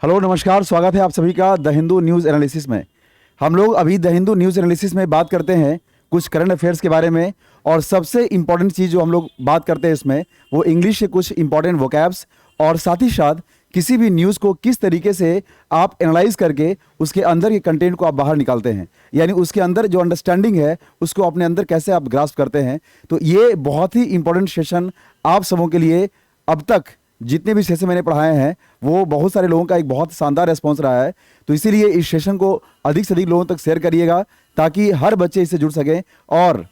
Hello नमस्कार, स्वागत है आप सभी का द हिंदू न्यूज़ एनालिसिस में। हम लोग अभी द हिंदू न्यूज़ एनालिसिस में बात करते हैं कुछ करंट अफेयर्स के बारे में। और सबसे इम्पॉर्टेंट चीज़ जो हम लोग बात करते हैं इसमें वो इंग्लिश के कुछ इंपॉर्टेंट वोकैब्स और साथ ही साथ किसी भी न्यूज़ को किस तरीके से आप एनालाइज करके उसके अंदर के कंटेंट को आप बाहर निकालते हैं, यानी उसके अंदर जो अंडरस्टैंडिंग है उसको अपने अंदर कैसे आप ग्रास्प करते हैं। तो ये बहुत ही इंपॉर्टेंट सेशन आप सबों के लिए। अब तक जितने भी सेशन मैंने पढ़ाए हैं वो बहुत सारे लोगों का एक बहुत शानदार रेस्पॉन्स रहा है। तो इसीलिए इस सेशन को अधिक से अधिक लोगों तक शेयर करिएगा ताकि हर बच्चे इससे जुड़ सकें। और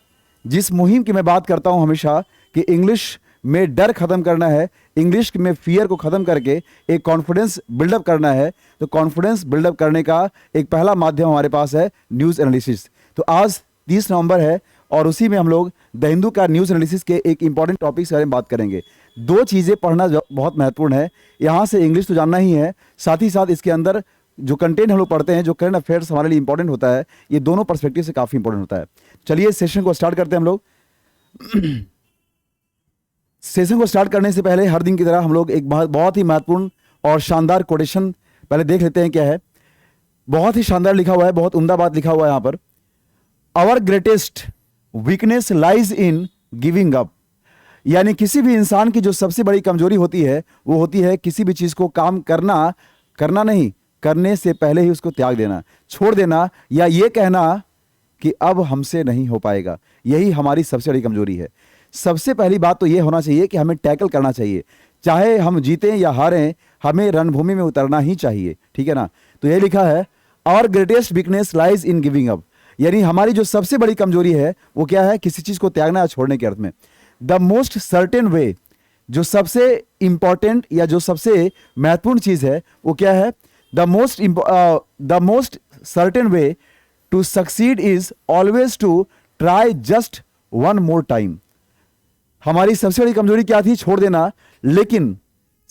जिस मुहिम की मैं बात करता हूं हमेशा कि इंग्लिश में डर खत्म करना है, इंग्लिश में फियर को ख़त्म करके एक कॉन्फिडेंस बिल्डअप करना है, तो कॉन्फिडेंस बिल्डअप करने का एक पहला माध्यम हमारे पास है न्यूज़ एनालिसिस। तो आज 30 नवंबर है और उसी में हम लोग द हिंदू का न्यूज़ एनालिसिस के एक इंपॉर्टेंट टॉपिक के बारे में बात करेंगे। दो चीज़ें पढ़ना बहुत महत्वपूर्ण है। यहाँ से इंग्लिश तो जानना ही है, साथ ही साथ इसके अंदर जो कंटेंट हम लोग पढ़ते हैं, जो करंट अफेयर्स हमारे लिए इंपॉर्टेंट होता है, ये दोनों पर्सपेक्टिव से काफ़ी इंपॉर्टेंट होता है। चलिए सेशन को स्टार्ट करते हैं हम लोग। सेशन को स्टार्ट करने से पहले हर दिन की तरह हम लोग एक बहुत ही महत्वपूर्ण और शानदार कोटेशन पहले देख लेते हैं क्या है। बहुत ही शानदार लिखा हुआ है, बहुत उम्दा बात लिखा हुआ है यहाँ पर। Our greatest weakness lies in giving up, यानी किसी भी इंसान की जो सबसे बड़ी कमजोरी होती है वो होती है किसी भी चीज़ को काम करना नहीं, करने से पहले ही उसको त्याग देना, छोड़ देना, या ये कहना कि अब हमसे नहीं हो पाएगा। यही हमारी सबसे बड़ी कमजोरी है। सबसे पहली बात तो ये होना चाहिए कि हमें टैकल करना चाहिए, चाहे हम जीतें या हारें, हमें रणभूमि में उतरना ही चाहिए, ठीक है ना। तो ये लिखा है our greatest weakness lies in giving up, यानी हमारी जो सबसे बड़ी कमजोरी है वो क्या है, किसी चीज़ को त्यागना या छोड़ने के अर्थ में। द मोस्ट सर्टेन वे, जो सबसे इंपॉर्टेंट या जो सबसे महत्वपूर्ण चीज़ है वो क्या है, the most certain way to succeed is always to try just one more time. हमारी सबसे बड़ी कमजोरी क्या थी, छोड़ देना। लेकिन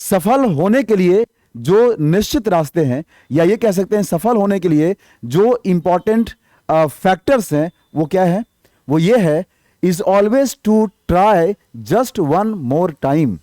सफल होने के लिए जो निश्चित रास्ते हैं, या ये कह सकते हैं सफल होने के लिए जो इंपॉर्टेंट फैक्टर्स हैं वो क्या है, वो ये है is always to try just one more time,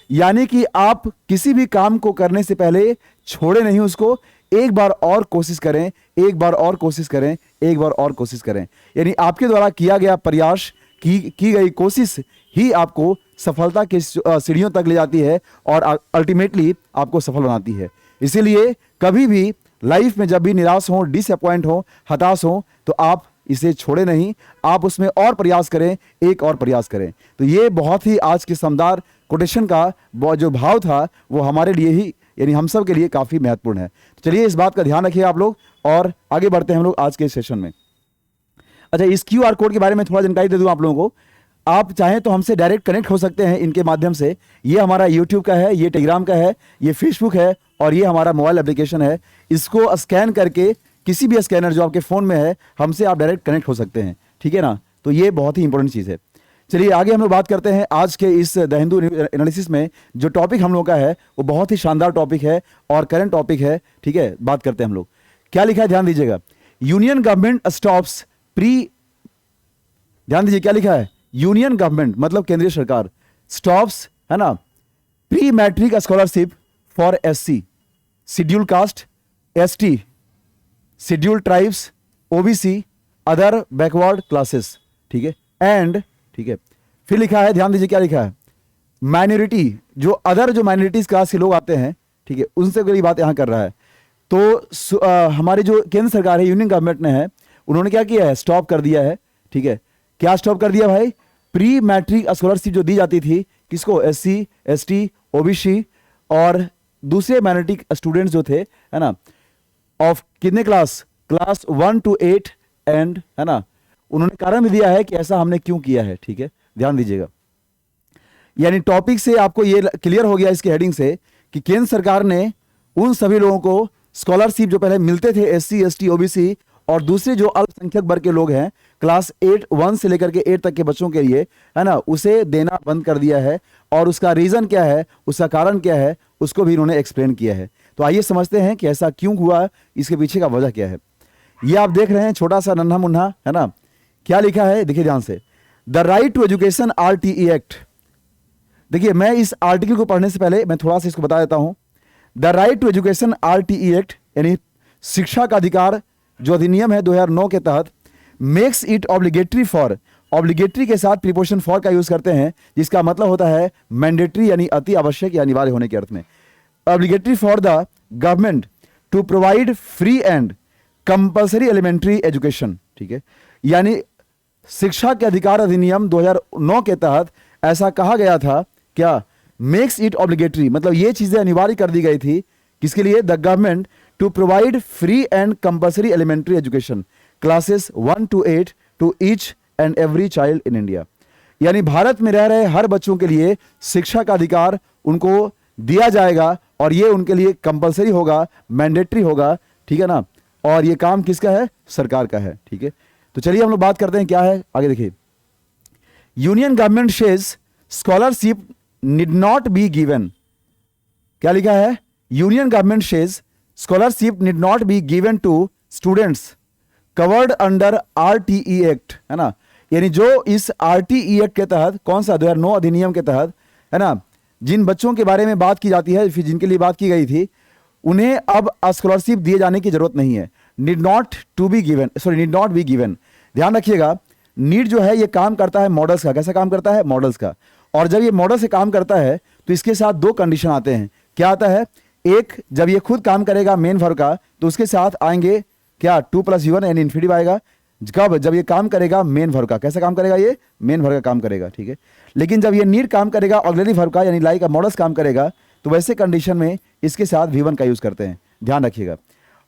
यानी कि आप किसी भी काम को करने से पहले छोड़े नहीं उसको, एक बार और कोशिश करें, एक बार और कोशिश करें, एक बार और कोशिश करें। यानी आपके द्वारा किया गया प्रयास, की गई कोशिश ही आपको सफलता की सीढ़ियों तक ले जाती है और अल्टीमेटली आपको सफल बनाती है। इसीलिए कभी भी लाइफ में जब भी निराश हो, डिसअपॉइंट हो, हताश हो, तो आप इसे छोड़े नहीं, आप उसमें और प्रयास करें, एक और प्रयास करें। तो ये बहुत ही आज के शानदार कोटेशन का जो भाव था वो हमारे लिए ही, यानी हम सब के लिए काफ़ी महत्वपूर्ण है। तो चलिए इस बात का ध्यान रखिए आप लोग और आगे बढ़ते हैं हम लोग आज के सेशन में। अच्छा, इस QR कोड के बारे में थोड़ा जानकारी दे दूं आप लोगों को। आप चाहें तो हमसे डायरेक्ट कनेक्ट हो सकते हैं इनके माध्यम से। ये हमारा YouTube का है, ये टेलीग्राम का है, ये फेसबुक है और ये हमारा मोबाइल एप्लीकेशन है। इसको स्कैन करके किसी भी स्कैनर जो आपके फ़ोन में है, हमसे आप डायरेक्ट कनेक्ट हो सकते हैं, ठीक है ना। तो ये बहुत ही इंपॉर्टेंट चीज़ है। चलिए आगे हम लोग बात करते हैं आज के इस द हिंदू एनालिसिस में। जो टॉपिक हम लोग का है वो बहुत ही शानदार टॉपिक है और करंट टॉपिक है, ठीक है। बात करते हैं हम लोग, क्या लिखा है ध्यान दीजिएगा। यूनियन गवर्नमेंट स्टॉप्स ध्यान दीजिए क्या लिखा है, यूनियन गवर्नमेंट मतलब केंद्रीय सरकार, स्टॉप्स है ना, pre matric scholarship for SC, schedule caste, ST, schedule tribes, OBC, other backward classes, ठीक है, एंड, ठीक है। फिर लिखा है, ध्यान दीजिए क्या लिखा है, माइनॉरिटी, जो अदर जो माइनॉरिटीज क्लास के लोग आते हैं, ठीक है, उनसे कोई बात यहां कर रहा है। तो हमारी जो केंद्र सरकार है, यूनियन गवर्नमेंट ने है, उन्होंने क्या किया है, स्टॉप कर दिया है, ठीक है। क्या स्टॉप कर दिया भाई, प्री मैट्रिक स्कॉलरशिप जो दी जाती थी किसको, SC, ST, OBC और दूसरे माइनॉरिटी स्टूडेंट्स जो थे, है ना, ऑफ कितने क्लास 1 to 8 एंड, है ना, उन्होंने कारण भी दिया है कि ऐसा हमने क्यों किया है, ठीक है, ध्यान दीजिएगा। यानी टॉपिक से आपको ये क्लियर हो गया इसके हेडिंग से कि केंद्र सरकार ने उन सभी लोगों को स्कॉलरशिप जो पहले मिलते थे SC, ST, OBC और दूसरे जो अल्पसंख्यक वर्ग के लोग हैं क्लास 1 से लेकर के 8 तक के बच्चों के लिए, है ना, उसे देना बंद कर दिया है। और उसका रीजन क्या है, उसका कारण क्या है, उसको भी इन्होंने एक्सप्लेन किया है। तो आइए समझते हैं कि ऐसा क्यों हुआ, इसके पीछे का वजह क्या है। ये आप देख रहे हैं छोटा सा नन्हा मुन्हा, है ना, क्या लिखा है देखिए ध्यान से, the right to education RTE act. देखिए मैं इस आर्टिकल को पढ़ने से पहले मैं थोड़ा सा इसको बता देता हूं। The right to education RTE act यानी शिक्षा का अधिकार जो अधिनियम है 2009 के तहत makes it obligatory for, obligatory के साथ प्रीपोजिशन फॉर का यूज करते हैं जिसका मतलब होता है मैंडेटरी यानी अति आवश्यक या अनिवार्य होने के अर्थ में। Obligatory for the government to provide free and compulsory elementary education, ठीक है, यानी शिक्षा के अधिकार अधिनियम 2009 के तहत ऐसा कहा गया था, क्या, मेक्स इट ऑब्लिगेटरी, मतलब ये चीजें अनिवार्य कर दी गई थी किसके लिए, the government to provide free and compulsory elementary education classes 1 to 8 to each and every child in India, यानी भारत में रह रहे हर बच्चों के लिए शिक्षा का अधिकार उनको दिया जाएगा और ये उनके लिए कंपल्सरी होगा, मैंडेटरी होगा, ठीक है ना, और ये काम किसका है, सरकार का है, ठीक है। तो चलिए हम लोग बात करते हैं क्या है, आगे देखिए। यूनियन गवर्नमेंट शेज scholarship need not be given, क्या लिखा है, यूनियन गवर्नमेंट शेज scholarship need not be given to students covered under RTE act, है ना, यानी जो इस RTE एक्ट के तहत, कौन सा, 2009 अधिनियम के तहत, है ना, जिन बच्चों के बारे में बात की जाती है, फिर जिनके लिए बात की गई थी, उन्हें अब स्कॉलरशिप दिए जाने की जरूरत नहीं है। नीड नॉट बी गिवन, ध्यान रखिएगा, नीड जो है ये काम करता है मॉडल्स का, कैसा काम करता है, मॉडल्स का, और जब ये मॉडल से काम करता है तो इसके साथ दो कंडीशन आते हैं, क्या आता है, एक, जब ये खुद काम करेगा मेन वर्ब का तो उसके साथ आएंगे क्या, 2+1 यानी इन्फिनिटिव आएगा, कब, जब ये काम करेगा मेन वर्ब का, कैसा काम करेगा, ये मेन वर्ब का काम करेगा, ठीक है। लेकिन जब ये नीड काम करेगा ऑक्सिलरी वर्ब का यानी लाइक का मॉडल्स काम करेगा तो वैसे कंडीशन में इसके साथ V1 का यूज करते हैं, ध्यान रखिएगा।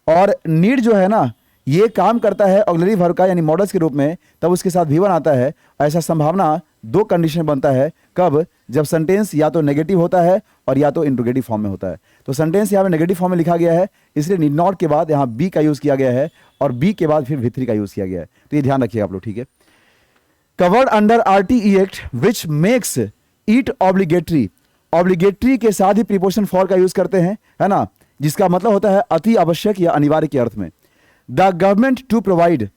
और नीड जो है ना ये काम करता है ऑक्सिलरी वर्ब का यानी मॉडल्स के रूप में, तब उसके साथ V1 आता है। ऐसा संभावना दो कंडीशन बनता है, कब, जब सेंटेंस या तो नेगेटिव होता है और या तो इंट्रोगेटिव फॉर्म में होता है। तो सेंटेंस यहाँ पे नेगेटिव फॉर्म में लिखा गया है, इसलिए नीड नॉट के बाद यहाँ बी का यूज किया गया है और बी के बाद फिर V3 का यूज किया गया है। तो ये ध्यान रखिएगा आप लोग, ठीक है। Covered under RTE act which makes it obligatory, obligatory के साथ ही प्रीपोजिशन फॉर का यूज करते हैं, है ना, जिसका मतलब होता है अति आवश्यक या अनिवार्य के अर्थ में। द गवर्नमेंट टू प्रोवाइड,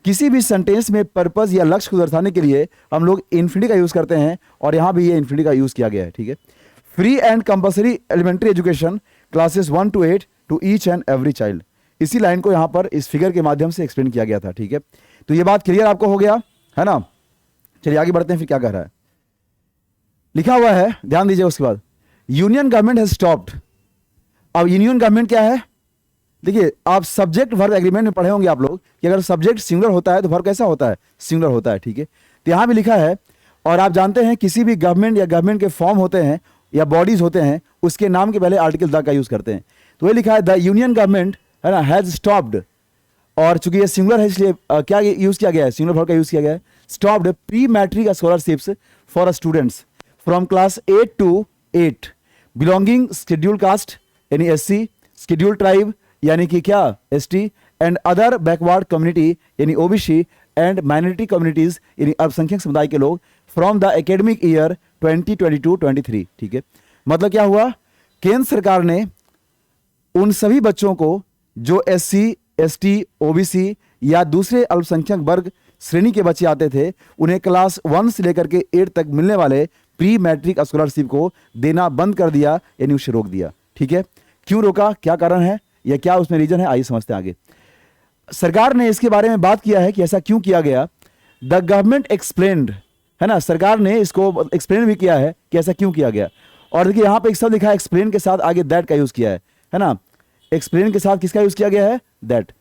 किसी भी सेंटेंस में पर्पस या लक्ष्य को दर्शाने के लिए हम लोग इन्फिनिटी का यूज करते हैं और यहां भी ये इन्फिनिटी का यूज किया गया है, ठीक है। Free and compulsory elementary education classes 1 to 8 to each and every child, इसी लाइन को यहां पर इस फिगर के माध्यम से एक्सप्लेन किया गया था, ठीक है। तो ये बात क्लियर आपको हो गया है ना। चलिए आगे बढ़ते हैं, फिर क्या कह रहा है, लिखा हुआ है, ध्यान दीजिए। उसके बाद यूनियन गवर्नमेंट हैज स्टॉप्ड, अब यूनियन गवर्नमेंट क्या है, देखिए आप सब्जेक्ट वर्ब एग्रीमेंट में पढ़े होंगे आप लोग कि अगर सब्जेक्ट सिंगुलर होता है तो वर्ब कैसा होता है, सिंगुलर होता है, ठीक है। तो यहां भी लिखा है, और आप जानते हैं किसी भी गवर्नमेंट या गवर्नमेंट के फॉर्म होते हैं या बॉडीज होते हैं उसके नाम के पहले आर्टिकल द का यूज करते हैं। तो ये लिखा है द यूनियन गवर्नमेंट, है ना, हैज स्टॉप्ड, और चूंकि ये सिंगुलर है इसलिए क्या यूज किया गया है, सिंगुलर वर्ब का यूज किया गया है, stopped pre matric scholarships for students from class 8 to 8 belonging schedule caste यानी SC, शेड्यूल ट्राइब यानी कि क्या, ST, and other backward community यानी OBC एंड माइनॉरिटी कम्युनिटीज यानी अल्पसंख्यक समुदाय के लोग फ्रॉम द एकेडमिक ईयर 2022-23, ठीक है। मतलब क्या हुआ, केंद्र सरकार ने उन सभी बच्चों को जो SC, ST, OBC या दूसरे अल्पसंख्यक वर्ग श्रेणी के बच्चे आते थे उन्हें क्लास 1 से लेकर के 8 तक मिलने वाले प्री मैट्रिक स्कॉलरशिप को देना बंद कर दिया यानी उसे रोक दिया, ठीक है। क्यों रोका, क्या कारण है या क्या उसमें रीजन है, आइए समझते हैं आगे। सरकार ने इसके बारे में बात किया है कि ऐसा क्यों किया गया। द गवर्नमेंट एक्सप्लेन्ड, है ना, सरकार ने इसको एक्सप्लेन भी किया है कि ऐसा क्यों किया गया। और देखिए यहां पे एक शब्द लिखा है एक्सप्लेन के साथ आगे दैट का यूज किया है ना, एक्सप्लेन के साथ किसका यूज किया गया है, दैट।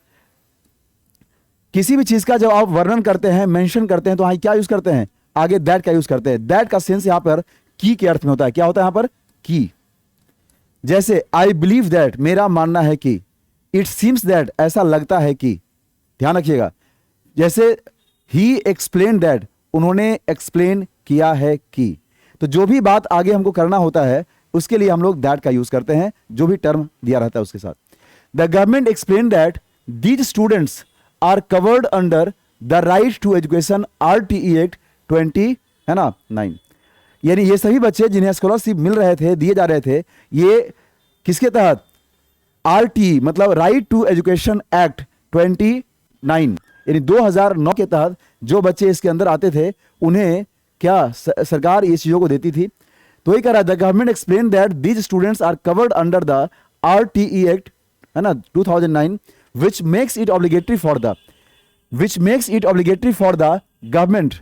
किसी भी चीज का जब आप वर्णन करते हैं, मेंशन करते हैं, तो क्या यूज करते हैं, आगे दैट का यूज करते हैं। दैट का सेंस यहां पर की के अर्थ में होता है, क्या होता है यहां पर, की। जैसे आई बिलीव दैट, मेरा मानना है कि, इट सीम्स दैट, ऐसा लगता है कि, ध्यान रखिएगा। जैसे ही एक्सप्लेन दैट, उन्होंने एक्सप्लेन किया है कि, तो जो भी बात आगे हमको करना होता है उसके लिए हम लोग दैट का यूज करते हैं, जो भी टर्म दिया रहता है उसके साथ। The government explain that these students are covered under the right to education RTE act 20, है ना, 9, यानी ये सभी बच्चे जिन्हें स्कॉलरशिप मिल रहे थे, दिए जा रहे थे, ये किसके तहत, RTE मतलब राइट टू एजुकेशन एक्ट 29 यानी 2009 के तहत जो बच्चे इसके अंदर आते थे उन्हें क्या सरकार ये चीजों को देती थी। तो ये कह रहा है the government explain that these students are covered under the RTE act है ना 2009 which makes it obligatory for the government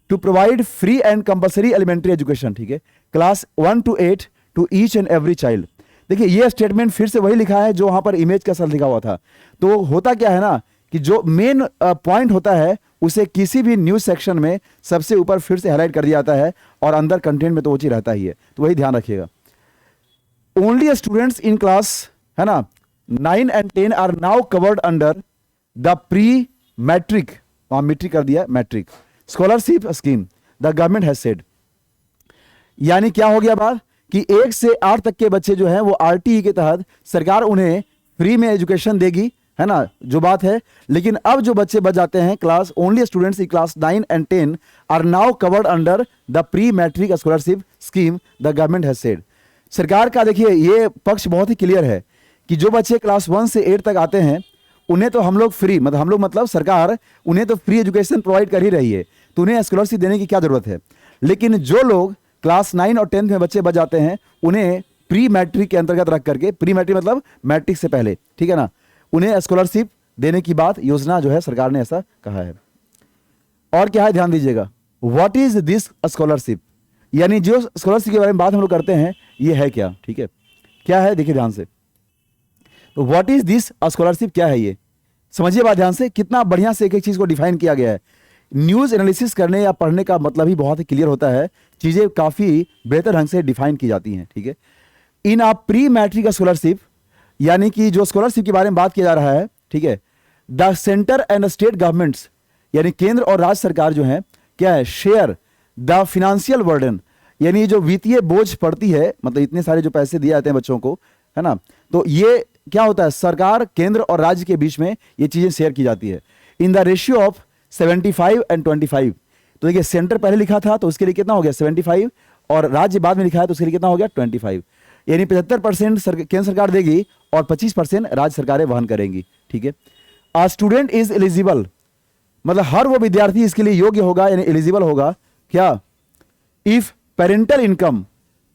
to provide free and compulsory elementary education, ठीक है, class 1 to 8 to each and every child। देखिए ये statement फिर से वही लिखा है जो वहां पर इमेज के साथ लिखा हुआ था। तो होता क्या है ना कि जो मेन पॉइंट होता है उसे किसी भी न्यूज सेक्शन में सबसे ऊपर फिर से हाईलाइट कर दिया जाता है और अंदर कंटेंट में तो वो चीज रहता ही है, तो वही ध्यान रखिएगा। ओनली स्टूडेंट्स इन क्लास है ना 9 and 10 are now covered under the pre matric, वहां मैट्रिक कर दिया, matric scholarship scheme the government has said. यानी क्या हो गया बात कि 1 से 8 तक के बच्चे जो हैं वो RTE के तहत सरकार उन्हें फ्री में एजुकेशन देगी, है ना, जो बात है। लेकिन अब जो बच्चे बच जाते हैं class only students in class 9 and 10 are now covered under the pre matric scholarship scheme the government has said. सरकार का देखिए ये पक्ष बहुत ही क्लियर है कि जो बच्चे क्लास 1 से 8 तक आते हैं उन्हें तो हम लोग फ्री, मतलब हम लोग मतलब सरकार उन्हें तो फ्री एजुकेशन प्रोवाइड कर ही रही है, तो उन्हें स्कॉलरशिप देने की क्या जरूरत है। लेकिन जो लोग क्लास 9 और 10 में बच्चे बच जाते हैं उन्हें प्री मैट्रिक के अंतर्गत रख करके, प्री मैट्रिक मतलब मैट्रिक से पहले, ठीक है ना, उन्हें स्कॉलरशिप देने की बात योजना जो है सरकार ने ऐसा कहा है। और क्या है ध्यान दीजिएगा, व्हाट इज दिस स्कॉलरशिप, यानी जो स्कॉलरशिप के बारे में बात हम लोग करते हैं ये है क्या, ठीक है, क्या है देखिए ध्यान से। तो व्हाट इज दिस स्कॉलरशिप क्या है ये समझिए बात ध्यान से, कितना बढ़िया से एक एक चीज को डिफाइन किया गया है। न्यूज एनालिसिस करने या पढ़ने का मतलब ही बहुत ही क्लियर होता है, चीजें काफी बेहतर ढंग से डिफाइन की जाती हैं, ठीक है। इन अ प्री मैट्रिक स्कॉलरशिप, यानी कि जो स्कॉलरशिप के बारे में बात किया जा रहा है, ठीक है, the centre and state governments, यानी केंद्र और राज्य सरकार जो है क्या है, शेयर द फिनेंशियल बर्डन, यानी जो वित्तीय बोझ पड़ती है, मतलब इतने सारे जो पैसे दिए जाते हैं बच्चों को, है ना, तो ये क्या होता है, सरकार केंद्र और राज्य के बीच में ये चीजें शेयर की जाती है in the ratio of 75 and 25। तो देखिए सेंटर पहले लिखा था तो उसके लिए कितना हो गया 75 और राज्य बाद में लिखा है तो उसके लिए कितना हो गया 25, यानी 75% केंद्र सरकार देगी और 25% राज्य सरकारें वहन करेंगी, ठीक है। अ स्टूडेंट इज एलिजिबल, मतलब हर वो विद्यार्थी इसके लिए योग्य होगा यानी एलिजिबल होगा क्या, if parental income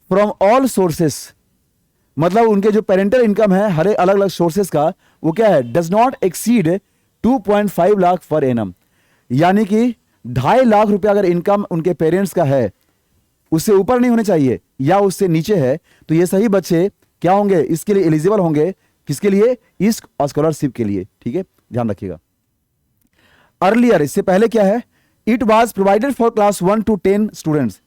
from all sources, मतलब उनके जो पेरेंटल इनकम है हर अलग अलग सोर्सेस का वो क्या है, does not exceed 2.5 lakh per annum, यानी कि 2.5 लाख रुपया अगर इनकम उनके पेरेंट्स का है उससे ऊपर नहीं होने चाहिए या उससे नीचे है, तो ये सही बच्चे क्या होंगे, इसके लिए एलिजिबल होंगे, किसके लिए, इस स्कॉलरशिप के लिए, ठीक है, ध्यान रखिएगा। अर्लियर, इससे पहले क्या है, it was provided for class 1 to 10 students,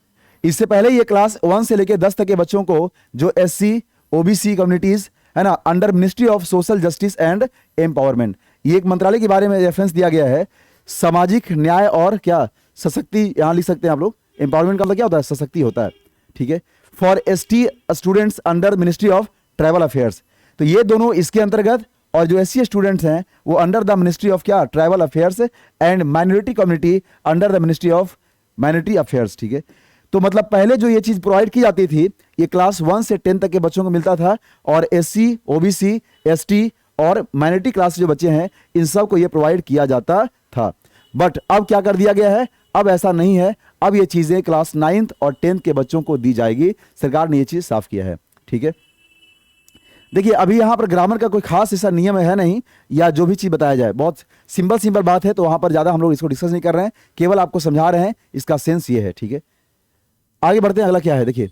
इससे पहले ये क्लास 1 से लेकर 10 तक के बच्चों को जो SC OBC कम्युनिटीज है ना, under ministry of social justice and empowerment, ये एक मंत्रालय के बारे में रेफरेंस दिया गया है, सामाजिक न्याय और क्या सशक्ति, यहां लिख सकते हैं आप लोग, एम्पावरमेंट का मतलब क्या होता है, सशक्ति होता है, ठीक है। For ST students under ministry of tribal affairs, तो ये दोनों इसके अंतर्गत, और जो SC स्टूडेंट्स हैं वो अंडर द मिनिस्ट्री ऑफ क्या, tribal affairs and minority community under the ministry of minority affairs, ठीक है। तो मतलब पहले जो ये चीज प्रोवाइड की जाती थी ये क्लास 1 से 10 तक के बच्चों को मिलता था, और SC OBC ST और माइनॉरिटी क्लास जो बच्चे हैं इन सब को ये प्रोवाइड किया जाता था। बट अब क्या कर दिया गया है, अब ऐसा नहीं है, अब ये चीजें क्लास 9th और 10th के बच्चों को दी जाएगी, सरकार ने ये चीज साफ किया है, ठीक है। देखिए अभी यहां पर ग्रामर का कोई खास ऐसा नियम है नहीं, या जो भी चीज बताया जाए बहुत सिंपल बात है, तो वहां पर ज्यादा हम लोग इसको डिस्कस नहीं कर रहे हैं, केवल आपको समझा रहे हैं, इसका सेंस ये है, ठीक है। आगे बढ़ते हैं, अगला क्या है देखिए,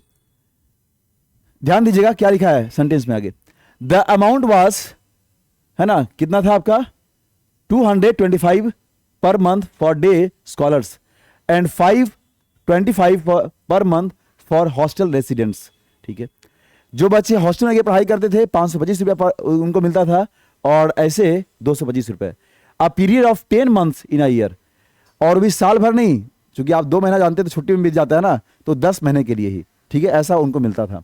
ध्यान दीजिएगा क्या लिखा है सेंटेंस में आगे, द अमाउंट वाज, है ना, कितना था आपका 225 per month for day scholars and 525 per month for hostel residents, ठीक है। जो बच्चे हॉस्टल में पढ़ाई करते थे 525 रुपया उनको मिलता था, और ऐसे 225 रुपये, a period of 10 months in a year, और भी साल भर नहीं, क्योंकि आप 2 महीना जानते हैं तो छुट्टी में बीत जाता है ना, तो 10 महीने के लिए ही, ठीक है, ऐसा उनको मिलता था।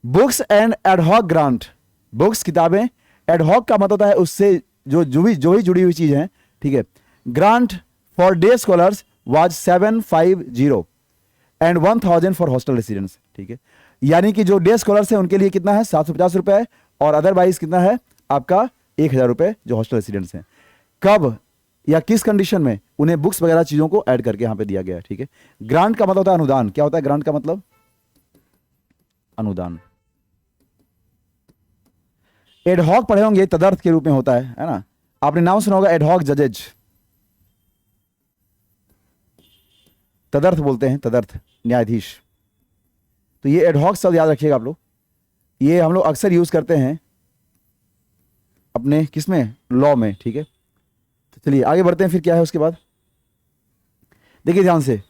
Books and ad hoc grant, books किताबें, एडहॉक का मतलब होता है उससे जो भी जुड़ी हुई चीज है, ठीक है। Grant for day scholars was 750 and 1000 for hostel residents, ठीक है, यानी कि जो डे स्कॉलर्स हैं उनके लिए कितना है 750 रुपए, और अदरवाइज कितना है आपका 1000 रुपए जो हॉस्टल रेसिडेंट्स हैं। कब या किस कंडीशन में, उन्हें बुक्स वगैरह चीजों को ऐड करके यहां पे दिया गया है, ठीक है। ग्रांट का मतलब होता है अनुदान, क्या होता है ग्रांट का मतलब, अनुदान, एडहॉक पढ़े होंगे, तदर्थ के रूप में होता है ना। आपने नाम सुना होगा एडहॉक जजेज, तदर्थ बोलते हैं, तदर्थ न्यायाधीश। तो ये एडहॉक शब्द याद रखिएगा आप लोग, ये हम लोग अक्सर यूज करते हैं अपने किसमें, लॉ में, ठीक है। तो चलिए आगे बढ़ते हैं, फिर क्या है उसके बाद देखिए ध्यान से।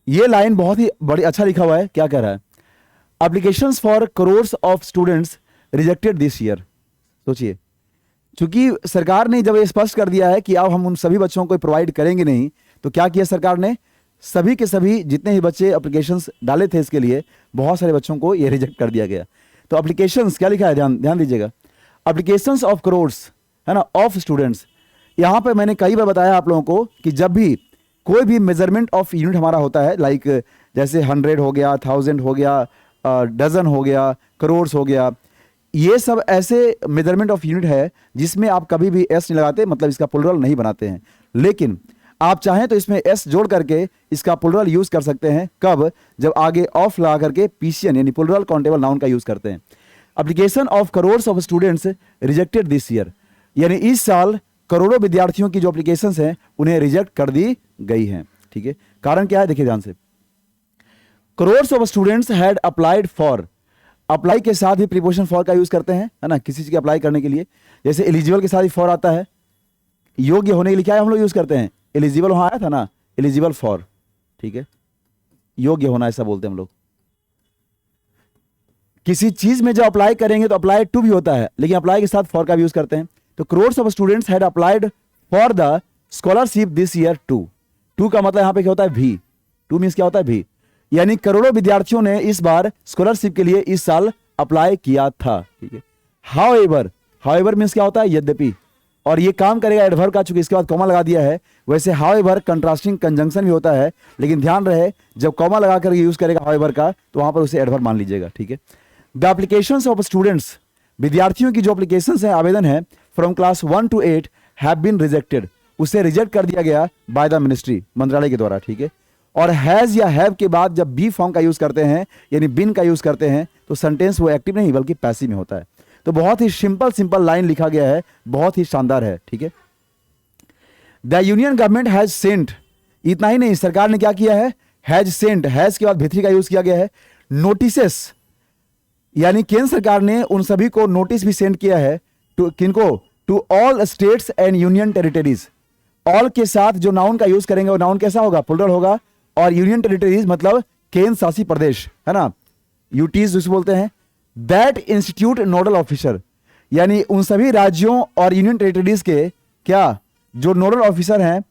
ये लाइन बहुत ही बड़ी अच्छा लिखा हुआ है, क्या कह रहा है, applications for crores of students rejected this year. सोचिए, चूंकि सरकार ने जब ये स्पष्ट कर दिया है कि अब हम उन सभी बच्चों को प्रोवाइड करेंगे नहीं, तो क्या किया सरकार ने, सभी के सभी जितने ही बच्चे एप्लीकेशंस डाले थे इसके लिए, बहुत सारे बच्चों को ये रिजेक्ट कर दिया गया। तो एप्लीकेशंस क्या लिखा है, ध्यान ध्यान दीजिएगा, एप्लीकेशंस ऑफ करोर्स, है ना, ऑफ स्टूडेंट्स। यहाँ पे मैंने कई बार बताया आप लोगों को कि जब भी कोई भी मेजरमेंट ऑफ यूनिट हमारा होता है, लाइक जैसे 100 हो गया, 1000 हो गया, डजन हो गया, करोर्स हो गया, ये सब ऐसे मेजरमेंट ऑफ यूनिट है जिसमें आप कभी भी एस नहीं लगाते, मतलब इसका प्लुरल नहीं बनाते हैं। लेकिन आप चाहें तो इसमें एस जोड़ करके इसका प्लुरल यूज कर सकते हैं, कब, जब आगे ऑफ लगा करके पीसीएन यानी प्लुरल काउंटेबल नाउन का यूज करते हैं। Application of crores of students rejected this year, यानी इस साल करोड़ों विद्यार्थियों की जो एप्लीकेशंस हैं उन्हें रिजेक्ट कर दी गई हैं, ठीक है। कारण क्या है, देखिए ध्यान से, crores of students had applied for, apply के साथ भी प्रीपोजिशन फॉर का यूज करते हैं, है ना, किसी चीज के अप्लाई करने के लिए। जैसे एलिजिबल के साथ ही फॉर आता है, योग्य होने के लिए क्या हम लोग यूज करते हैं, एलिजिबल वहां आया था ना, एलिजिबल फॉर, ठीक है, योग्य होना ऐसा बोलते हैं हम लोग। किसी चीज में जब अप्लाई करेंगे तो अप्लाई टू भी होता है, लेकिन अप्लाई के साथ फॉर का भी यूज करते हैं। तो crores of students had applied for the scholarship this year too का मतलब यहां पे क्या होता है, भी, टू मीन्स क्या होता है, भी, यानी करोड़ों विद्यार्थियों ने इस बार स्कॉलरशिप के लिए इस साल अप्लाई किया था, ठीक है। हाउएवर, हाउएवर मीन्स क्या होता है, यद्यपि, और ये काम करेगा एडवर्ब का, चूंकि इसके बाद कॉमा लगा दिया है। वैसे हाउएवर कंट्रास्टिंग कंजंक्शन भी होता है, लेकिन ध्यान रहे जब कॉमा लगा कर यूज करेगा हाउएवर का तो वहां पर उसे एडवर्ब मान लीजिएगा, ठीक है। द एप्लीकेशंस ऑफ स्टूडेंट्स, विद्यार्थियों की जो एप्लीकेशंस है, आवेदन है, from class 1 to 8 have been rejected, उसे रिजेक्ट कर दिया गया बाय द मिनिस्ट्री, मंत्रालय के द्वारा, ठीक है। और हैज या हैव के बाद जब बी फॉर्म का यूज करते हैं यानी बिन का यूज करते हैं तो सेंटेंस वो एक्टिव नहीं बल्कि पैसिव में होता है। तो बहुत ही सिंपल लाइन लिखा गया है, बहुत ही शानदार है, ठीक है। The union government has sent, इतना ही नहीं, सरकार ने क्या किया है, हैज सेंट, हैज के बाद भित्री का यूज किया गया है, नोटिसेस, यानी केंद्र सरकार ने उन सभी को नोटिस भी सेंड किया है, टू किनको, to all states and union territories. All के साथ जो नाउन का यूज करेंगे वो नाउन कैसा होगा, प्लुरल होगा, और यूनियन टेरिटरीज मतलब केंद्र शासित प्रदेश, है ना, यूटीज जिसे बोलते हैं। दैट इंस्टीट्यूट नोडल ऑफिसर, यानी उन सभी राज्यों और यूनियन टेरिटरीज के क्या जो नोडल ऑफिसर हैं,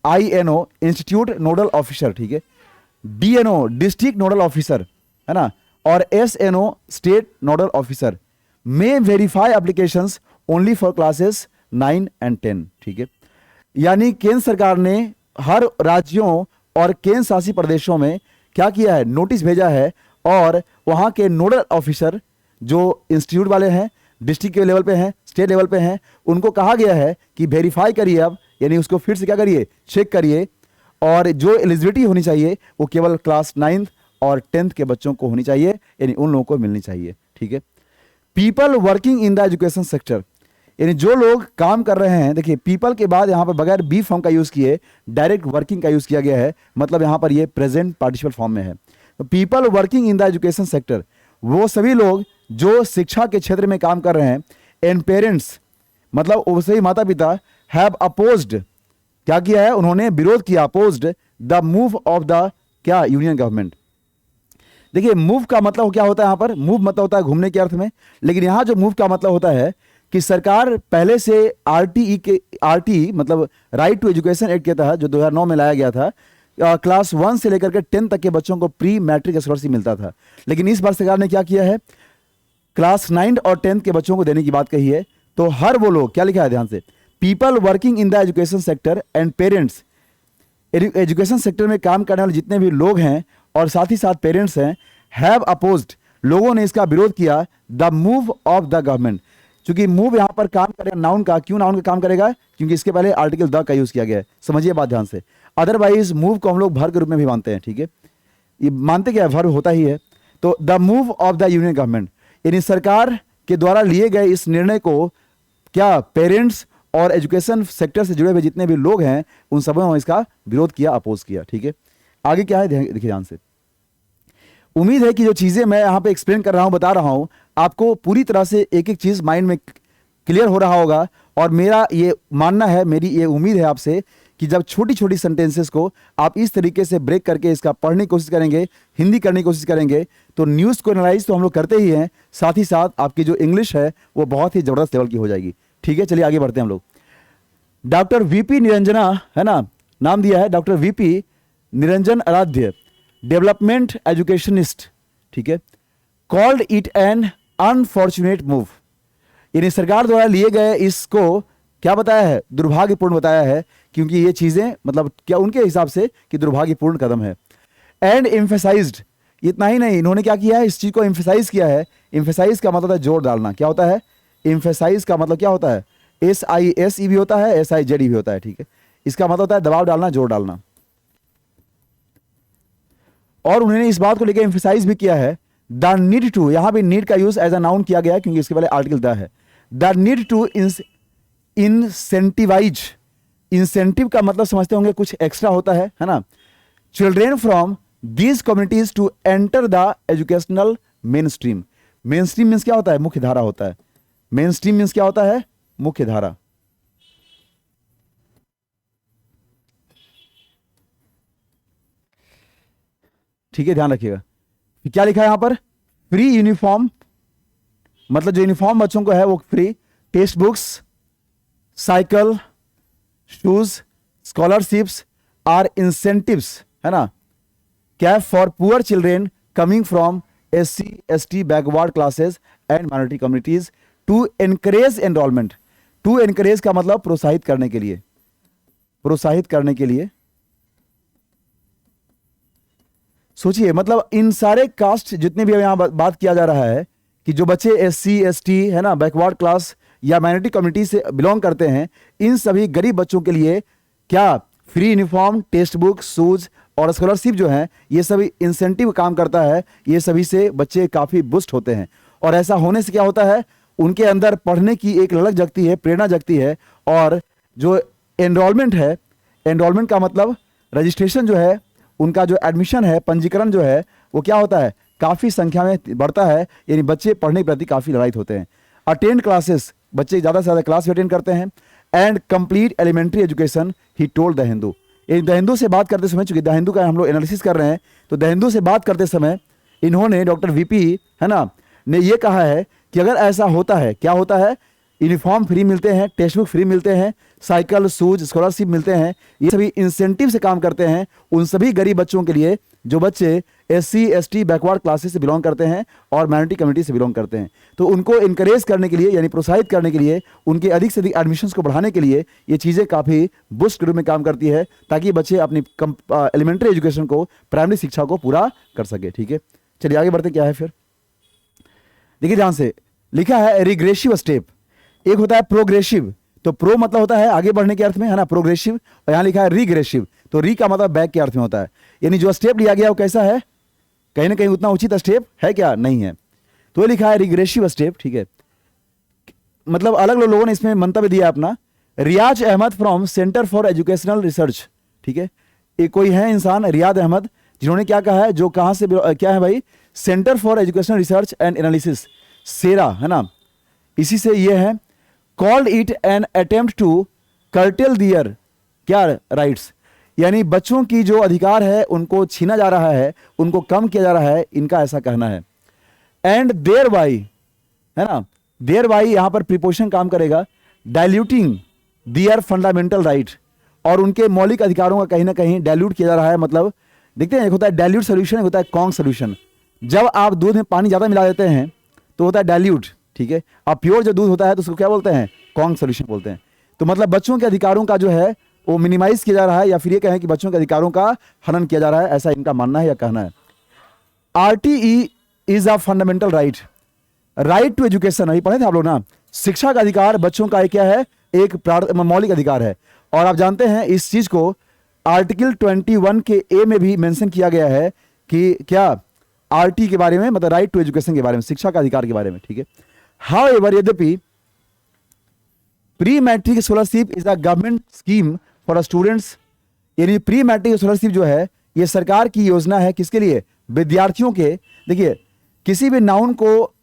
INO इंस्टीट्यूट नोडल ऑफिसर, ठीक है, DNO डिस्ट्रिक्ट नोडल ऑफिसर, है ना, और SNO state nodal officer, may verify applications only for classes 9 and 10, ठीक है। यानी केंद्र सरकार ने हर राज्यों और केंद्र शासित प्रदेशों में क्या किया है, नोटिस भेजा है, और वहां के नोडल ऑफिसर जो इंस्टीट्यूट वाले हैं, डिस्ट्रिक्ट के लेवल पे हैं, स्टेट लेवल पे हैं, उनको कहा गया है कि वेरीफाई करिए अब, यानी उसको फिर से क्या करिए, चेक करिए, और जो एलिजिबिलिटी होनी चाहिए वो केवल क्लास 9th और 10th के बच्चों को होनी चाहिए, यानी उन लोगों को मिलनी चाहिए, ठीक है। People working in the education sector, यानी जो लोग काम कर रहे हैं, देखिए पीपल के बाद यहां पर बगैर बी फॉर्म का यूज किए डायरेक्ट वर्किंग का यूज किया गया है, मतलब यहां पर ये प्रेजेंट पार्टिसिपल फॉर्म में है। तो people working in the education sector, वो सभी लोग जो शिक्षा के क्षेत्र में काम कर रहे हैं, एंड पेरेंट्स मतलब वो सही माता पिता, हैव अपोज्ड, क्या किया है, उन्होंने विरोध किया, opposed the move of the क्या यूनियन गवर्नमेंट। देखिए मूव का मतलब क्या होता है, यहां पर मूव मतलब होता है घूमने के अर्थ में, लेकिन यहां जो मूव का मतलब होता है कि सरकार पहले से RTE मतलब राइट टू एजुकेशन एक्ट के तहत जो 2009 में लाया गया था, क्लास 1 से लेकर के 10 तक के बच्चों को प्री मैट्रिक स्कॉलरशिप मिलता था, लेकिन इस बार सरकार ने क्या किया है, क्लास 9 और 10 के बच्चों को देने की बात कही है। तो हर वो लोग, क्या लिखा है ध्यान से, people working in the education sector and parents, education sector में काम करने वाले जितने भी लोग हैं और साथ ही साथ पेरेंट्स हैं, हैव अपोज्ड, लोगों ने इसका विरोध किया, the move of the government. चूंकि मूव यहां पर काम करेगा नाउन का, क्यों नाउन का काम करेगा, क्योंकि इसके पहले आर्टिकल द का यूज किया गया है, समझिए बात ध्यान से। अदरवाइज मूव को हम लोग वर्ब के रूप में भी मानते हैं, ठीक है, ये मानते क्या है, वर्ब होता ही है। तो the move of the union government, यानी सरकार के द्वारा लिए गए इस निर्णय को क्या पेरेंट्स और एजुकेशन सेक्टर से जुड़े हुए जितने भी लोग हैं उन सब ने इसका विरोध किया, अपोज किया। ठीक है, आगे क्या है देखिए ध्यान से। उम्मीद है कि जो चीज़ें मैं यहाँ पे एक्सप्लेन कर रहा हूँ, बता रहा हूँ, आपको पूरी तरह से एक एक चीज़ माइंड में क्लियर हो रहा होगा। और मेरा ये मानना है, मेरी ये उम्मीद है आपसे कि जब छोटी छोटी सेंटेंसेस को आप इस तरीके से ब्रेक करके इसका पढ़ने की कोशिश करेंगे, हिंदी करने की कोशिश करेंगे, तो न्यूज़ को एनालाइज तो हम लोग करते ही हैं, साथ ही साथ आपकी जो इंग्लिश है वो बहुत ही ज़बरदस्त लेवल की हो जाएगी। ठीक है, चलिए आगे बढ़ते हैं हम लोग। डॉक्टर वीपी निरंजना, है ना, नाम दिया है डॉक्टर वीपी निरंजन आराध्य, डेवलपमेंट एजुकेशनिस्ट, ठीक है, called it an unfortunate move, यानी सरकार द्वारा लिए गए इसको क्या बताया है, दुर्भाग्यपूर्ण बताया है, क्योंकि ये चीज़ें मतलब क्या उनके हिसाब से कि दुर्भाग्यपूर्ण कदम है। एंड एम्फेसाइज्ड, इतना ही नहीं, इन्होंने क्या किया है, इस चीज़ को एम्फेसाइज किया है। एम्फेसाइज का मतलब है जोर डालना। क्या होता है एम्फेसाइज का मतलब, क्या होता है, SISE भी होता है, SIZE भी होता है। ठीक है, इसका मतलब होता है दबाव डालना, जोर डालना। और उन्होंने इस बात को लेकर एम्फेसाइज भी किया है, द नीड टू, यहां भी नीड का यूज एज अ नाउन किया गया है क्योंकि इसके पहले आर्टिकल द है। The need to incentivise, incentive का मतलब समझते होंगे कुछ एक्स्ट्रा होता है ना, children from these communities to enter the educational mainstream. Mainstream means क्या होता है, मुख्य धारा होता है। मेन स्ट्रीम मीन्स क्या होता है, मुख्य धारा। ठीक है, ध्यान रखिएगा। क्या लिखा है यहां पर, फ्री यूनिफॉर्म, मतलब जो यूनिफॉर्म बच्चों को है वो free, text books, cycle, shoes, scholarships are incentives, है ना, cap for poor children coming from SC ST backward classes and minority communities to encourage enrolment. To encourage का मतलब प्रोत्साहित करने के लिए, प्रोत्साहित करने के लिए। सोचिए, मतलब इन सारे कास्ट जितने भी यहां बात किया जा रहा है कि जो बच्चे SC ST, है ना, बैकवर्ड क्लास या माइनॉरिटी कम्युनिटी से बिलोंग करते हैं, इन सभी गरीब बच्चों के लिए क्या free uniform, text book, shoes और स्कॉलरशिप जो है, ये सभी इंसेंटिव काम करता है। ये सभी से बच्चे काफ़ी बुस्ट होते हैं और ऐसा होने से क्या होता है, उनके अंदर पढ़ने की एक ललक जगती है, प्रेरणा जगती है। और जो एनरोलमेंट है, एनरोलमेंट का मतलब रजिस्ट्रेशन जो है, उनका जो एडमिशन है, पंजीकरण जो है, वो क्या होता है, काफ़ी संख्या में बढ़ता है, यानी बच्चे पढ़ने के प्रति काफ़ी ललायित होते हैं। अटेंड क्लासेस, बच्चे ज़्यादा से ज़्यादा क्लास भी अटेंड करते हैं। And complete elementary education, he told the Hindu. The Hindu से बात करते समय, चूंकि द हिंदू का हम लोग एनालिसिस कर रहे हैं, तो द हिंदू से बात करते समय इन्होंने, डॉक्टर वीपी, है ना, ने ये कहा है कि अगर ऐसा होता है, क्या होता है, यूनिफॉर्म फ्री मिलते हैं, टेक्स्ट बुक फ्री मिलते हैं, साइकिल, शूज, स्कॉलरशिप मिलते हैं, ये सभी इंसेंटिव से काम करते हैं उन सभी गरीब बच्चों के लिए जो बच्चे SC ST बैकवर्ड क्लासेस से बिलोंग करते हैं और माइनॉरिटी कम्युनिटी से बिलोंग करते हैं। तो उनको इनकरेज करने के लिए, यानी प्रोत्साहित करने के लिए, उनके अधिक से अधिक एडमिशन्स को बढ़ाने के लिए ये चीज़ें काफ़ी बूस्ट के रूप में काम करती है, ताकि बच्चे अपनी एलिमेंट्री एजुकेशन को, प्राइमरी शिक्षा को पूरा कर सके। ठीक है, चलिए आगे बढ़ते। क्या है फिर, देखिए ध्यान से, लिखा है रिग्रेसिव स्टेप, एक होता है प्रोग्रेसिव। तो प्रो मतलब होता है आगे बढ़ने के अर्थ में, है ना, प्रोग्रेसिव, और यहाँ लिखा है रिग्रेसिव, तो री का मतलब बैक के अर्थ में होता है। यानी जो स्टेप लिया गया वो कैसा है, कहीं ना कहीं उतना उचित स्टेप है क्या, नहीं है, तो ये लिखा है रिग्रेसिव स्टेप। ठीक है, मतलब अलग अलग लोगों ने इसमें मंतव्य दिया अपना। Riyaz Ahmed from centre for educational research, ठीक है, ये कोई है इंसान, रियाज अहमद, जिन्होंने क्या कहा है, जो कहाँ से, क्या है भाई, centre for educational research and analysis, CERA, है ना, इसी से ये है। Called it an attempt to curtail their, क्या, राइट्स, यानी बच्चों की जो अधिकार है उनको छीना जा रहा है, उनको कम किया जा रहा है, इनका ऐसा कहना है। एंड देयर बाई, है ना, देयर बाई यहां पर प्रीपोजिशन काम करेगा, डाइल्यूटिंग दियर फंडामेंटल राइट, और उनके मौलिक अधिकारों का कहीं ना कहीं डाइल्यूट किया जा रहा है। मतलब देखते हैं, एक होता है डाइल्यूट सोल्यूशन, एक होता है कॉन्ग सोल्यूशन। जब आप दूध में पानी ज़्यादा मिला देते हैं तो होता है डाइल्यूट, ठीक है, अब प्योर जो दूध होता है तो उसको क्या बोलते हैं, कॉन्ग सोल्यूशन बोलते हैं। तो मतलब बच्चों के अधिकारों का जो है वो मिनिमाइज किया जा रहा है, या फिर ये कहें कि बच्चों के अधिकारों का हनन किया जा रहा है, ऐसा इनका मानना है या कहना है। RTE is a fundamental right, right to education, अभी पढ़े थे आप लोग ना, शिक्षा का अधिकार बच्चों का क्या है, एक मौलिक अधिकार है। और आप जानते हैं इस चीज को आर्टिकल 21 के A में भी मेंशन किया गया है कि क्या, RT के बारे में, मतलब राइट टू एजुकेशन के बारे में, शिक्षा का अधिकार के बारे में। ठीक है, हाउएवर, यद्यपि pre matric scholarship is a government scheme for students. यानी प्री मैट्रिक स्कॉलरशिप जो है ये सरकार की योजना है, किसके लिए? विद्यार्थियों के। देखिए किसी भी नाउन को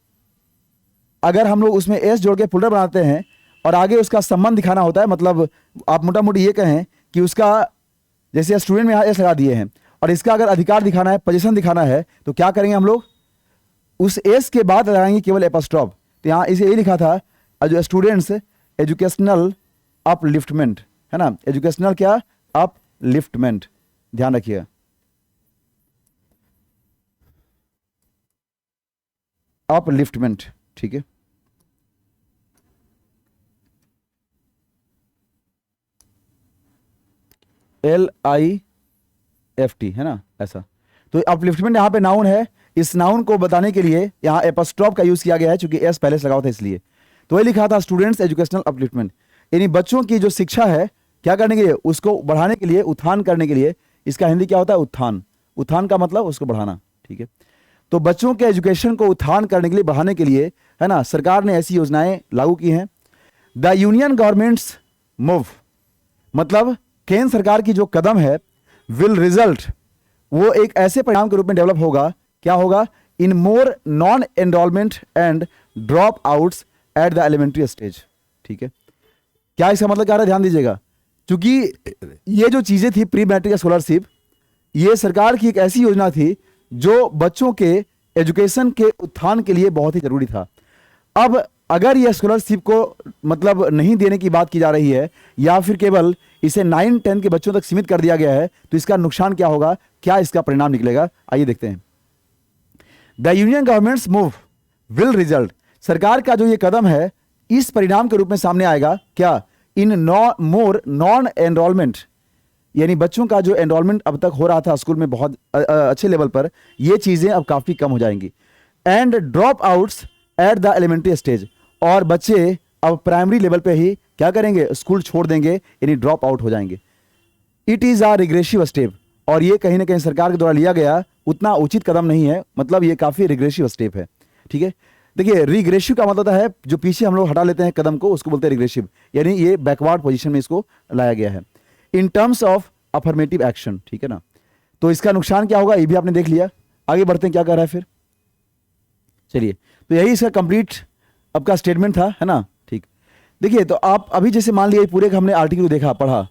अगर हम लोग उसमें एस जोड़ के प्लूरल बनाते हैं और आगे उसका संबंध दिखाना होता है, मतलब आप मोटा मोटी ये कहें कि उसका, जैसे स्टूडेंट में यहाँ एस लगा दिए हैं और इसका अगर अधिकार दिखाना है, पोजीशन दिखाना है, तो क्या करेंगे हम लोग? उस एस के बाद लगाएंगे केवल एपस्ट्रॉफ। तो यहाँ इसे ये लिखा था जो स्टूडेंट्स एजुकेशनल अपलिफ्टमेंट, है ना, एजुकेशनल क्या? अपलिफ्टमेंट, ध्यान रखिए। अपलिफ्टमेंट, ठीक है। LIFT, है ना, ऐसा। तो अपलिफ्टमेंट यहाँ पे नाउन है, इस नाउन को बताने के लिए यहाँ एपस्ट्रॉफ का यूज किया गया है, चूंकि एस पहले से लगा हुआ था इसलिए। तो ये लिखा था स्टूडेंट्स एजुकेशनल अपलिफ्टमेंट, यानी बच्चों की जो शिक्षा है क्या करने के लिए? उसको बढ़ाने के लिए, उत्थान करने के लिए। इसका हिंदी क्या होता है? उत्थान। उत्थान का मतलब उसको बढ़ाना, ठीक है। तो बच्चों के एजुकेशन को उत्थान करने के लिए, बढ़ाने के लिए, है ना, सरकार ने ऐसी योजनाएं लागू की हैं। द यूनियन गवर्नमेंट्स मूव, मतलब केंद्र सरकार की जो कदम है, विल रिजल्ट, वो एक ऐसे परिणाम के रूप में डेवलप होगा, क्या होगा? In more non enrolment and drop outs at the elementary stage, ठीक है। क्या इसका मतलब क्या रहा है? ध्यान दीजिएगा, क्योंकि ये जो चीजें थी प्री मैट्रिक स्कॉलरशिप, ये सरकार की एक ऐसी योजना थी जो बच्चों के एजुकेशन के उत्थान के लिए बहुत ही जरूरी था। अब अगर यह स्कॉलरशिप को मतलब नहीं देने की बात की जा रही है, या फिर केवल इसे 9-10 के बच्चों तक सीमित कर दिया गया है, तो इसका नुकसान क्या होगा? क्या इसका परिणाम निकलेगा? आइए देखते हैं। The union governments move will result, सरकार का जो ये कदम है इस परिणाम के रूप में सामने आएगा, क्या? इन मोर नॉन एनरोलमेंट, यानी बच्चों का जो एनरोलमेंट अब तक हो रहा था स्कूल में बहुत अच्छे लेवल पर, ये चीजें अब काफी कम हो जाएंगी। And drop outs at the elementary stage, और बच्चे अब प्राइमरी लेवल पे ही क्या करेंगे? स्कूल छोड़ देंगे, यानी ड्रॉप आउट हो जाएंगे। It is a regressive step, और ये कहीं ना कहीं सरकार के द्वारा लिया गया उतना उचित कदम नहीं है, मतलब ये काफी रिग्रेसिव स्टेप है, ठीक है। देखिए रिग्रेसिव का मतलब है जो पीछे हम लोग हटा लेते हैं कदम को, उसको बोलते हैं रिग्रेसिव, यानी ये बैकवर्ड पोजीशन में इसको लाया गया है in terms of affirmative action, ठीक है ना। तो इसका नुकसान क्या होगा ये भी आपने देख लिया। आगे बढ़ते हैं, क्या कर रहा है फिर, चलिए। तो यही इसका कंप्लीट आपका स्टेटमेंट था, है ना, ठीक। देखिए तो आप अभी जैसे मान लिया पूरे का हमने आर्टिकल देखा, पढ़ा,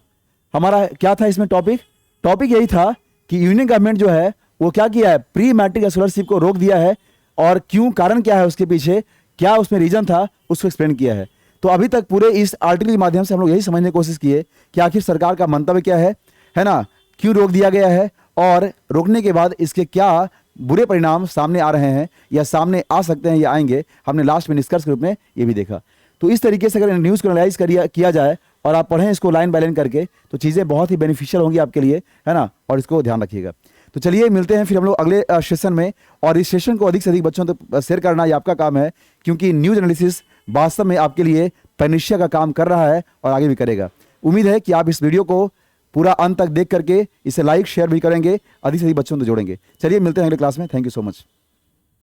हमारा क्या था इसमें टॉपिक यही था कि यूनियन गवर्नमेंट जो है वो क्या किया है? प्री मैट्रिक स्कॉलरशिप को रोक दिया है, और क्यों, कारण क्या है उसके पीछे, क्या उसमें रीजन था, उसको एक्सप्लेन किया है। तो अभी तक पूरे इस आर्टिकल के माध्यम से हम लोग यही समझने की कोशिश किए कि आखिर सरकार का मंतव्य क्या है ना, क्यों रोक दिया गया है, और रोकने के बाद इसके क्या बुरे परिणाम सामने आ रहे हैं, या सामने आ सकते हैं, या आएंगे। हमने लास्ट में निष्कर्ष के रूप में ये भी देखा। तो इस तरीके से अगर न्यूज़ को एनालाइज किया जाए और आप पढ़ें इसको लाइन बाय लाइन करके, तो चीज़ें बहुत ही बेनिफिशियल होंगी आपके लिए, है ना, और इसको ध्यान रखिएगा। तो चलिए मिलते हैं फिर हम लोग अगले सेशन में, और इस सेशन को अधिक से अधिक बच्चों तक शेयर करना ये आपका काम है, क्योंकि न्यूज़ एनालिसिस वास्तव में आपके लिए पेनिशिया का काम कर रहा है और आगे भी करेगा। उम्मीद है कि आप इस वीडियो को पूरा अंत तक देख करके इसे लाइक शेयर भी करेंगे, अधिक से अधिक बच्चों को जोड़ेंगे। चलिए मिलते हैं अगले क्लास में। Thank you so much.